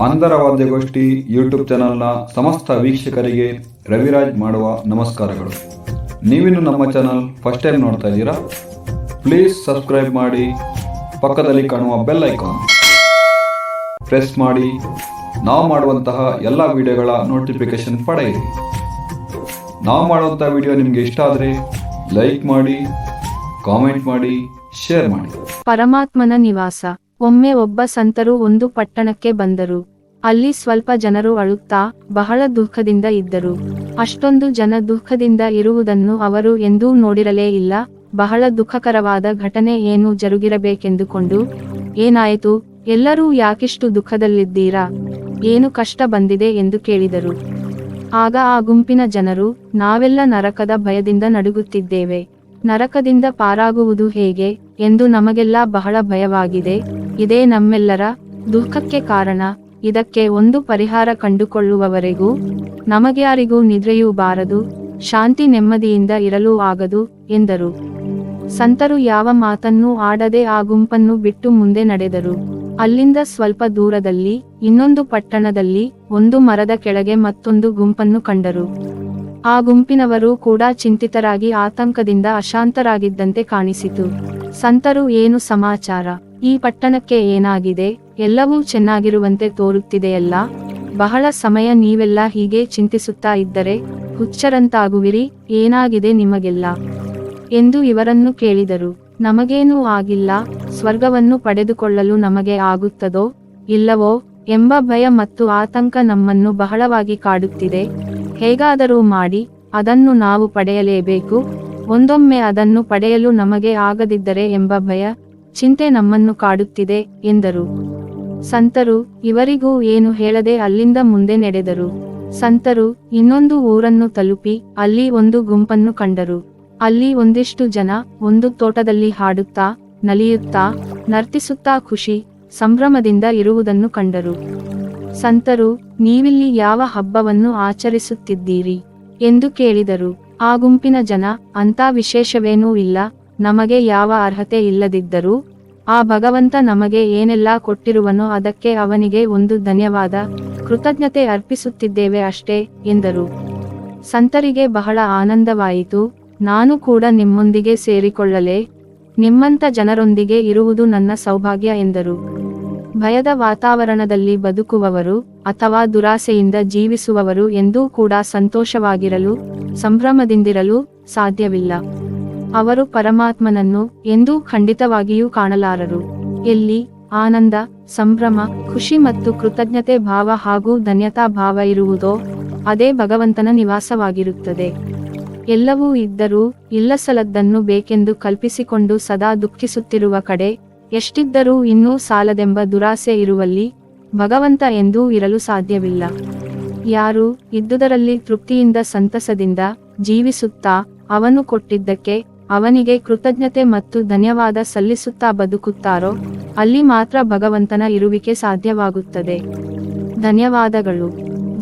Andhra ವಾದ್ಯಗೋಷ್ಠಿ YouTube ಚಾನಲ್ನ ಸಮಸ್ತ ವೀಕ್ಷಕರಿಗೆ ರವಿರಾಜ್ ಮಾಡುವ ನಮಸ್ಕಾರಗಳು. ನೀವಿನ್ನು ನಮ್ಮ ಚಾನಲ್ ಫಸ್ಟ್ ಟೈಮ್ ನೋಡ್ತಾ ಇದ್ದೀರಾ? ಪ್ಲೀಸ್ ಸಬ್ಸ್ಕ್ರೈಬ್ ಮಾಡಿ, ಪಕ್ಕದಲ್ಲಿ ಕಾಣುವ ಬೆಲ್ ಐಕಾನ್ ಪ್ರೆಸ್ ಮಾಡಿ ನಾವು ಮಾಡುವಂತಹ ಎಲ್ಲ ವಿಡಿಯೋಗಳ ನೋಟಿಫಿಕೇಶನ್ ಪಡೆಯಿರಿ. ನಾವು ಮಾಡುವಂಥ ವಿಡಿಯೋ ನಿಮಗೆ ಇಷ್ಟ ಆದರೆ ಲೈಕ್ ಮಾಡಿ, ಕಾಮೆಂಟ್ ಮಾಡಿ, ಶೇರ್ ಮಾಡಿ. ಪರಮಾತ್ಮನ ನಿವಾಸ. ಒಮ್ಮೆ ಒಬ್ಬ ಸಂತರು ಒಂದು ಪಟ್ಟಣಕ್ಕೆ ಬಂದರು. ಅಲ್ಲಿ ಸ್ವಲ್ಪ ಜನರು ಅಳುತ್ತಾ ಬಹಳ ದುಃಖದಿಂದ ಇದ್ದರು. ಅಷ್ಟೊಂದು ಜನ ದುಃಖದಿಂದ ಇರುವುದನ್ನು ಅವರು ಎಂದೂ ನೋಡಿರಲೇ ಇಲ್ಲ. ಬಹಳ ದುಃಖಕರವಾದ ಘಟನೆ ಏನು ಜರುಗಿರಬೇಕೆಂದುಕೊಂಡು, ಏನಾಯಿತು, ಎಲ್ಲರೂ ಯಾಕಿಷ್ಟು ದುಃಖದಲ್ಲಿದ್ದೀರಾ, ಏನು ಕಷ್ಟ ಬಂದಿದೆ ಎಂದು ಕೇಳಿದರು. ಆಗ ಆ ಗುಂಪಿನ ಜನರು, ನಾವೆಲ್ಲ ನರಕದ ಭಯದಿಂದ ನಡುಗುತ್ತಿದ್ದೇವೆ. ನರಕದಿಂದ ಪಾರಾಗುವುದು ಹೇಗೆ ಎಂದು ನಮಗೆಲ್ಲ ಬಹಳ ಭಯವಾಗಿದೆ. ಇದೇ ನಮ್ಮೆಲ್ಲರ ದುಃಖಕ್ಕೆ ಕಾರಣ. ಇದಕ್ಕೆ ಒಂದು ಪರಿಹಾರ ಕಂಡುಕೊಳ್ಳುವವರೆಗೂ ನಮಗ್ಯಾರಿಗೂ ನಿದ್ರೆಯೂ ಬಾರದು, ಶಾಂತಿ ನೆಮ್ಮದಿಯಿಂದ ಇರಲು ಆಗದು ಎಂದರು. ಸಂತರು ಯಾವ ಮಾತನ್ನೂ ಆಡದೆ ಆ ಗುಂಪನ್ನು ಬಿಟ್ಟು ಮುಂದೆ ನಡೆದರು. ಅಲ್ಲಿಂದ ಸ್ವಲ್ಪ ದೂರದಲ್ಲಿ ಇನ್ನೊಂದು ಪಟ್ಟಣದಲ್ಲಿ ಒಂದು ಮರದ ಕೆಳಗೆ ಮತ್ತೊಂದು ಗುಂಪನ್ನು ಕಂಡರು. ಆ ಗುಂಪಿನವರು ಕೂಡ ಚಿಂತಿತರಾಗಿ ಆತಂಕದಿಂದ ಅಶಾಂತರಾಗಿದ್ದಂತೆ ಕಾಣಿಸಿತು. ಸಂತರು, ಏನು ಸಮಾಚಾರ, ಈ ಪಟ್ಟಣಕ್ಕೆ ಏನಾಗಿದೆ, ಎಲ್ಲವೂ ಚೆನ್ನಾಗಿರುವಂತೆ ತೋರುತ್ತಿದೆಯಲ್ಲ, ಬಹಳ ಸಮಯ ನೀವೆಲ್ಲ ಹೀಗೆ ಚಿಂತಿಸುತ್ತಾ ಇದ್ದರೆ ಹುಚ್ಚರಂತಾಗುವಿರಿ, ಏನಾಗಿದೆ ನಿಮಗೆಲ್ಲ ಎಂದು ಇವರನ್ನು ಕೇಳಿದರು. ನಮಗೇನೂ ಆಗಿಲ್ಲ, ಸ್ವರ್ಗವನ್ನು ಪಡೆದುಕೊಳ್ಳಲು ನಮಗೆ ಆಗುತ್ತದೋ ಇಲ್ಲವೋ ಎಂಬ ಭಯ ಮತ್ತು ಆತಂಕ ನಮ್ಮನ್ನು ಬಹಳವಾಗಿ ಕಾಡುತ್ತಿದೆ. ಹೇಗಾದರೂ ಮಾಡಿ ಅದನ್ನು ನಾವು ಪಡೆಯಲೇಬೇಕು. ಒಂದೊಮ್ಮೆ ಅದನ್ನು ಪಡೆಯಲು ನಮಗೆ ಆಗದಿದ್ದರೆ ಎಂಬ ಭಯ, ಚಿಂತೆ ನಮ್ಮನ್ನು ಕಾಡುತ್ತಿದೆ ಎಂದರು. ಸಂತರು ಇವರಿಗೂ ಏನು ಹೇಳದೆ ಅಲ್ಲಿಂದ ಮುಂದೆ ನಡೆದರು. ಸಂತರು ಇನ್ನೊಂದು ಊರನ್ನು ತಲುಪಿ ಅಲ್ಲಿ ಒಂದು ಗುಂಪನ್ನು ಕಂಡರು. ಅಲ್ಲಿ ಒಂದಿಷ್ಟು ಜನ ಒಂದು ತೋಟದಲ್ಲಿ ಹಾಡುತ್ತಾ, ನಲಿಯುತ್ತಾ, ನರ್ತಿಸುತ್ತಾ ಖುಷಿ ಸಂಭ್ರಮದಿಂದ ಇರುವುದನ್ನು ಕಂಡರು. ಸಂತರು, ನೀವಿಲ್ಲಿ ಯಾವ ಹಬ್ಬವನ್ನು ಆಚರಿಸುತ್ತಿದ್ದೀರಿ ಎಂದು ಕೇಳಿದರು. ಆ ಗುಂಪಿನ ಜನ, ಅಂತ ವಿಶೇಷವೇನೂ ಇಲ್ಲ, ನಮಗೆ ಯಾವ ಅರ್ಹತೆ ಇಲ್ಲದಿದ್ದರೂ ಆ ಭಗವಂತ ನಮಗೆ ಏನೆಲ್ಲ ಕೊಟ್ಟಿರುವನೋ ಅದಕ್ಕೆ ಅವನಿಗೆ ಒಂದು ಧನ್ಯವಾದ, ಕೃತಜ್ಞತೆ ಅರ್ಪಿಸುತ್ತಿದ್ದೇವೆ ಅಷ್ಟೇ ಎಂದರು. ಸಂತರಿಗೆ ಬಹಳ ಆನಂದವಾಯಿತು. ನಾನು ಕೂಡ ನಿಮ್ಮೊಂದಿಗೆ ಸೇರಿಕೊಳ್ಳಲೇ, ನಿಮ್ಮಂಥ ಜನರೊಂದಿಗೆ ಇರುವುದು ನನ್ನ ಸೌಭಾಗ್ಯ ಎಂದರು. ಭಯದ ವಾತಾವರಣದಲ್ಲಿ ಬದುಕುವವರು ಅಥವಾ ದುರಾಸೆಯಿಂದ ಜೀವಿಸುವವರು ಎಂದೂ ಕೂಡ ಸಂತೋಷವಾಗಿರಲು, ಸಂಭ್ರಮದಿಂದಿರಲು ಸಾಧ್ಯವಿಲ್ಲ. ಅವರು ಪರಮಾತ್ಮನನ್ನು ಎಂದೂ ಖಂಡಿತವಾಗಿಯೂ ಕಾಣಲಾರರು. ಎಲ್ಲಿ ಆನಂದ, ಸಂಭ್ರಮ, ಖುಷಿ ಮತ್ತು ಕೃತಜ್ಞತೆ ಭಾವ ಹಾಗೂ ಧನ್ಯತಾ ಭಾವ ಇರುವುದೋ ಅದೇ ಭಗವಂತನ ನಿವಾಸವಾಗಿರುತ್ತದೆ. ಎಲ್ಲವೂ ಇದ್ದರೂ ಇಲ್ಲಸಲದ್ದನ್ನು ಬೇಕೆಂದು ಕಲ್ಪಿಸಿಕೊಂಡು ಸದಾ ದುಃಖಿಸುತ್ತಿರುವ ಕಡೆ, ಎಷ್ಟಿದ್ದರೂ ಇನ್ನೂ ಸಾಲದೆಂಬ ದುರಾಸೆ ಇರುವಲ್ಲಿ ಭಗವಂತ ಎಂದೂ ಇರಲು ಸಾಧ್ಯವಿಲ್ಲ. ಯಾರು ಇದ್ದುದರಲ್ಲಿ ತೃಪ್ತಿಯಿಂದ ಸಂತಸದಿಂದ ಜೀವಿಸುತ್ತಾ ಅವನು ಕೊಟ್ಟಿದ್ದಕ್ಕೆ ಅವನಿಗೆ ಕೃತಜ್ಞತೆ ಮತ್ತು ಧನ್ಯವಾದ ಸಲ್ಲಿಸುತ್ತಾ ಬದುಕುತ್ತಾರೋ ಅಲ್ಲಿ ಮಾತ್ರ ಭಗವಂತನ ಇರುವಿಕೆ ಸಾಧ್ಯವಾಗುತ್ತದೆ. ಧನ್ಯವಾದಗಳು.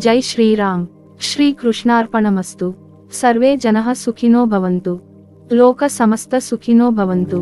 ಜೈ ಶ್ರೀರಾಮ್. ಶ್ರೀ ಕೃಷ್ಣಾರ್ಪಣಮಸ್ತು. ಸರ್ವೇ ಜನಃ ಸುಖಿನೋ ಭವಂತು. ಲೋಕ ಸಮಸ್ತ ಸುಖಿನೋ ಭವಂತು.